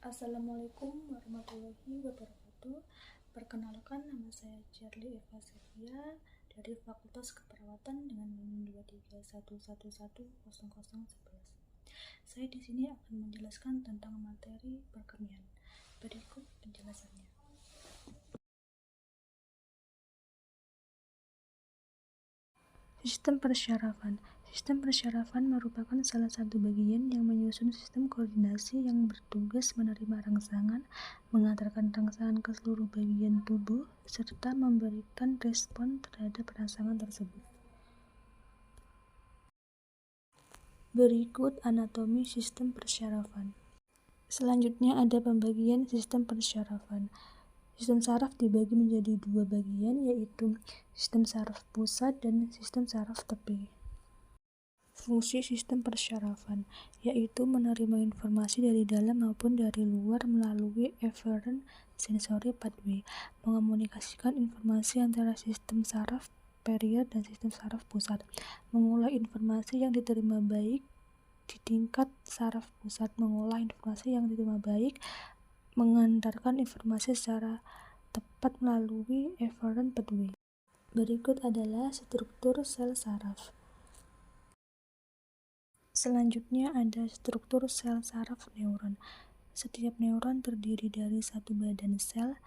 Assalamualaikum warahmatullahi wabarakatuh. Perkenalkan, nama saya Cherly Eva Sylvia dari Fakultas Keperawatan dengan NIM 231110011. Saya di sini akan menjelaskan tentang materi perkemian. Berikut penjelasannya. Sistem persyarafan. Sistem persyarafan merupakan salah satu bagian yang menyusun sistem koordinasi yang bertugas menerima rangsangan, mengantarkan rangsangan ke seluruh bagian tubuh, serta memberikan respon terhadap rangsangan tersebut. Berikut anatomi sistem persyarafan. Selanjutnya ada pembagian sistem persyarafan. Sistem saraf dibagi menjadi dua bagian, yaitu sistem saraf pusat dan sistem saraf tepi. Fungsi sistem persyarafan yaitu menerima informasi dari dalam maupun dari luar melalui efferent sensory pathway, mengomunikasikan informasi antara sistem saraf perifer dan sistem saraf pusat, mengolah informasi yang diterima baik di tingkat saraf pusat, mengolah informasi yang diterima baik, mengantarkan informasi secara tepat melalui efferent pathway. Berikut adalah struktur sel saraf. Selanjutnya ada struktur sel saraf neuron. Setiap neuron terdiri dari satu badan sel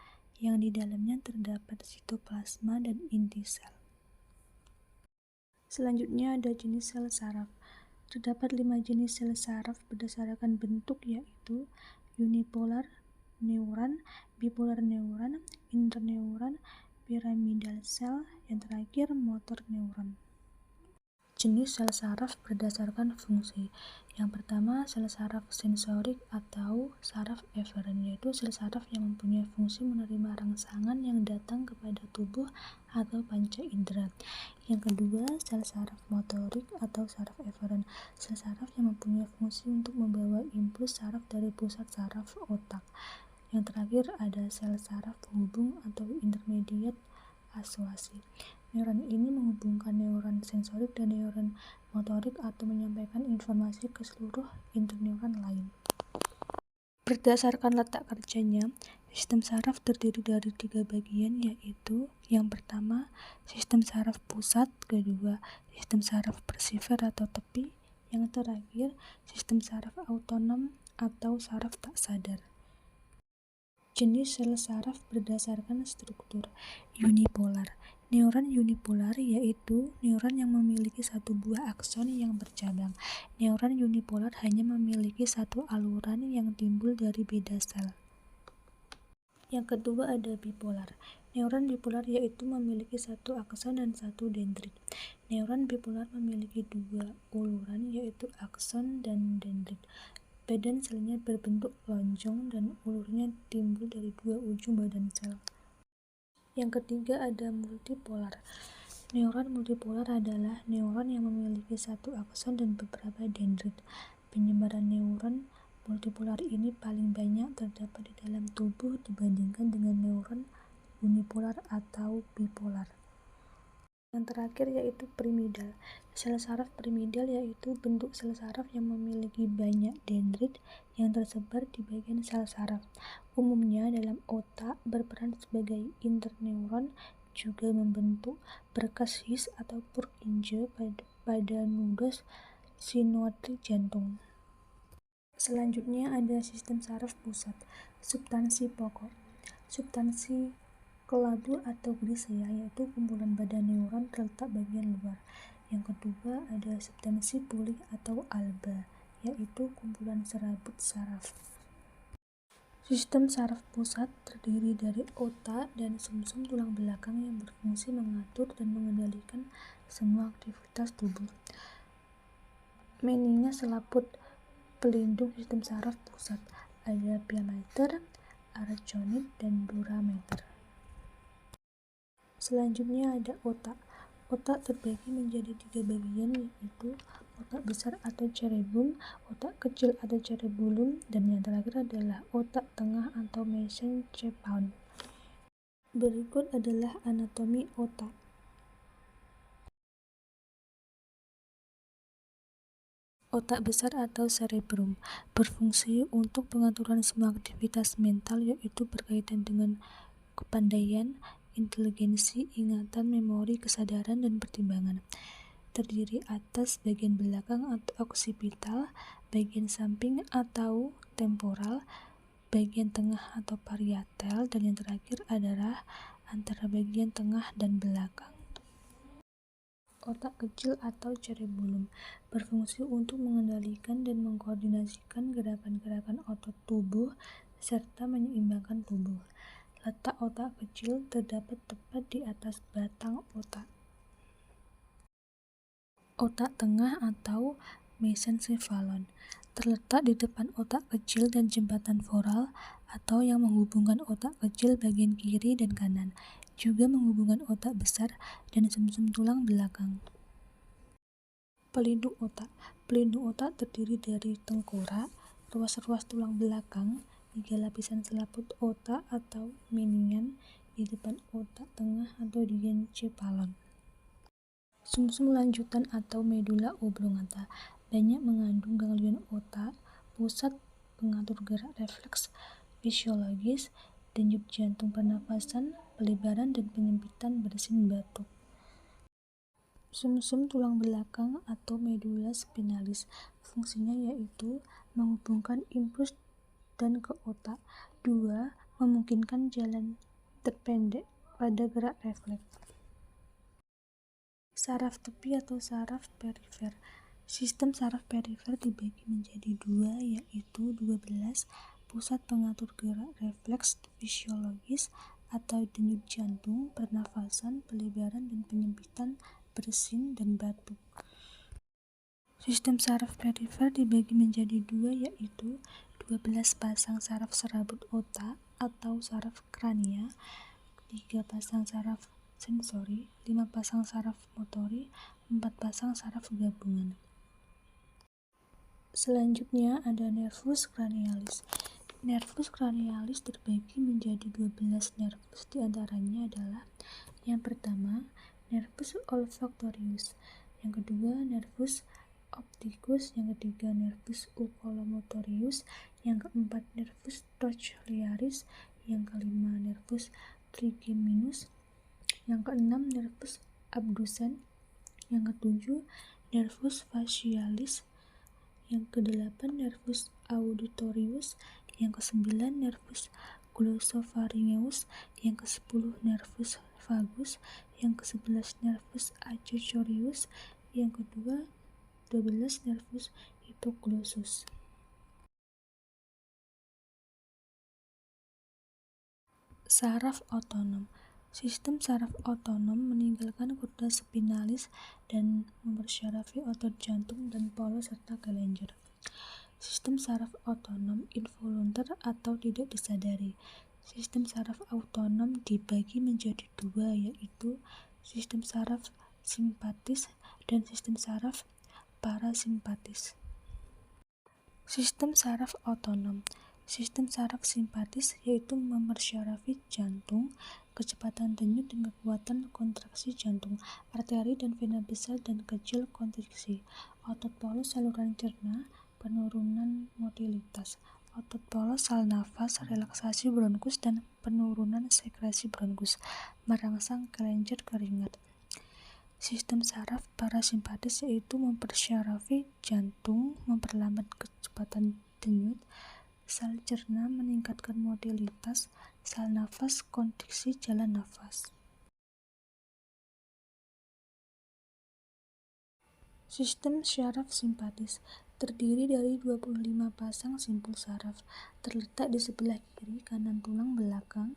yang di dalamnya terdapat sitoplasma dan inti sel. Selanjutnya ada jenis sel saraf. Terdapat 5 jenis sel saraf berdasarkan bentuk, yaitu unipolar neuron, bipolar neuron, interneuron, piramidal sel, yang terakhir motor neuron. Jenis sel saraf berdasarkan fungsi. Yang pertama, sel saraf sensorik atau saraf efferent, yaitu sel saraf yang mempunyai fungsi menerima rangsangan yang datang kepada tubuh atau panca indera. Yang kedua, sel saraf motorik atau saraf efferent, sel saraf yang mempunyai fungsi untuk membawa impuls saraf dari pusat saraf otak. Yang terakhir ada sel saraf penghubung atau intermediate asuasi. Neuron ini menghubungkan neuron sensorik dan neuron motorik atau menyampaikan informasi ke seluruh interneuron lain. Berdasarkan letak kerjanya, sistem saraf terdiri dari 3 bagian, yaitu yang pertama, sistem saraf pusat, kedua, sistem saraf perifer atau tepi, yang terakhir, sistem saraf autonom atau saraf tak sadar. Jenis sel saraf berdasarkan struktur. Unipolar. Neuron unipolar yaitu neuron yang memiliki satu buah akson yang bercabang. Neuron unipolar hanya memiliki satu aluran yang timbul dari beda sel. Yang kedua ada bipolar. Neuron bipolar yaitu memiliki satu akson dan satu dendrit. Neuron bipolar memiliki dua uluran yaitu akson dan dendrit. Badan selnya berbentuk lonjong dan ulurnya timbul dari dua ujung badan sel. Yang ketiga ada multipolar. Neuron multipolar adalah neuron yang memiliki satu akson dan beberapa dendrit. Penyebaran neuron multipolar ini paling banyak terdapat di dalam tubuh dibandingkan dengan neuron unipolar atau bipolar. Yang terakhir yaitu piramidal. Sel saraf piramidal yaitu bentuk sel saraf yang memiliki banyak dendrit yang tersebar di bagian sel saraf. Umumnya dalam otak berperan sebagai interneuron, juga membentuk berkas His atau Purkinje pada nudus sinuatrik jantung. Selanjutnya ada sistem saraf pusat. Substansi pokok. Substansi kelabu atau glisea yaitu kumpulan badan neuron terletak bagian luar. Yang kedua ada substansi pulih atau alba, yaitu kumpulan serabut saraf. Sistem saraf pusat terdiri dari otak dan sumsum tulang belakang yang berfungsi mengatur dan mengendalikan semua aktivitas tubuh. Meninga selaput pelindung sistem saraf pusat. Ada pia mater, arachnoid, dan dura mater. Selanjutnya ada otak. Otak terbagi menjadi 3 bagian, yaitu otak besar atau cerebrum, otak kecil atau cerebellum, dan yang terakhir adalah otak tengah atau mesencephalon. Berikut adalah anatomi otak. Otak besar atau cerebrum berfungsi untuk pengaturan semua aktivitas mental, yaitu berkaitan dengan kepandaian, inteligensi, ingatan, memori, kesadaran, dan pertimbangan. Terdiri atas bagian belakang atau oksipital, bagian samping atau temporal, bagian tengah atau parietal, dan yang terakhir adalah antara bagian tengah dan belakang. Otak kecil atau cerebellum berfungsi untuk mengendalikan dan mengkoordinasikan gerakan-gerakan otot tubuh serta menyeimbangkan tubuh. Letak otak kecil terdapat tepat di atas batang otak. Otak tengah atau mesencephalon terletak di depan otak kecil dan jembatan foral atau yang menghubungkan otak kecil bagian kiri dan kanan, juga menghubungkan otak besar dan sumsum tulang belakang. Pelindung otak. Pelindung otak terdiri dari tengkorak, ruas-ruas tulang belakang, 3 lapisan selaput otak atau median di depan otak tengah atau diencephalon. Sumsum lanjutan atau medula oblongata banyak mengandung ganglion otak, pusat pengatur gerak refleks fisiologis, denyut jantung pernafasan, pelebaran dan penyempitan bersin batuk. Sumsum tulang belakang atau medula spinalis fungsinya yaitu menghubungkan impuls dan ke otak. 2. Memungkinkan jalan terpendek pada gerak refleks. Saraf tepi atau saraf perifer. Sistem saraf perifer dibagi menjadi 2, yaitu 12 pusat pengatur gerak refleks fisiologis atau denyut jantung, pernafasan, pelebaran dan penyempitan bersin dan batuk. Sistem saraf perifer dibagi menjadi 2, yaitu 12 pasang saraf serabut otak atau saraf krania, 3 pasang saraf sensori, 5 pasang saraf motori, 4 pasang saraf gabungan. Selanjutnya ada nervus cranialis. Nervus cranialis terbagi menjadi 12 nervus, diantaranya adalah yang pertama, nervus olfactorius, yang kedua, nervus opticus, yang ketiga, nervus oculomotorius, yang keempat, nervus trochlearis, yang kelima, nervus trigeminus, yang keenam, nervus abducens, yang ketujuh, nervus facialis, yang kedelapan, nervus auditorius, yang kesembilan, nervus glossopharyngeus, yang kesepuluh, nervus vagus, yang kesebelas, nervus accessorius, yang kedua 12, nervus hipoglossus. Saraf otonom. Sistem saraf otonom meninggalkan korda spinalis dan mempersyarafi otot jantung dan polos serta kelenjar. Sistem saraf otonom involuntar atau tidak disadari. Sistem saraf otonom dibagi menjadi 2, yaitu sistem saraf simpatis dan sistem saraf parasimpatis. Sistem saraf otonom. Sistem saraf simpatis yaitu mempersyarafi jantung, kecepatan denyut dan kekuatan kontraksi jantung, arteri dan vena besar dan kecil kontriksi, otot polos saluran cerna, penurunan motilitas, otot polos sal nafas, relaksasi bronkus dan penurunan sekresi bronkus, merangsang kelenjar keringat. Sistem saraf parasimpatis yaitu mempersyarafi jantung, memperlambat kecepatan denyut, sal cerna, meningkatkan motilitas, sal nafas, kontriksi jalan nafas. Sistem syaraf simpatis terdiri dari 25 pasang simpul saraf, terletak di sebelah kiri kanan tulang belakang,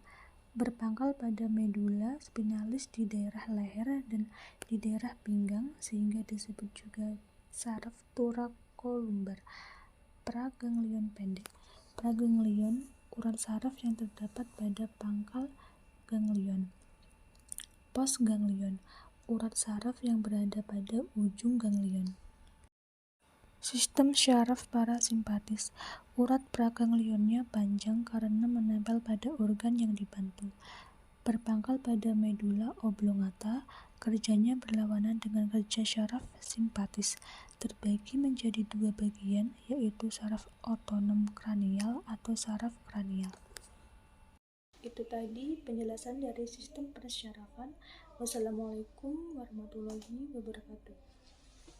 berpangkal pada medula spinalis di daerah leher dan di daerah pinggang, sehingga disebut juga saraf thoracolumbar. Praganglion pendek. Praganglion urat saraf yang terdapat pada pangkal ganglion. Postganglion urat saraf yang berada pada ujung ganglion. Sistem syaraf parasimpatis. Urat praganglionnya panjang karena menempel pada organ yang dibantu. Berpangkal pada medula oblongata, Kerjanya berlawanan dengan kerja syaraf simpatis, terbagi menjadi dua bagian, yaitu saraf otonom kranial atau saraf kranial. Itu tadi penjelasan dari sistem pensyarafan. Wassalamualaikum warahmatullahi wabarakatuh.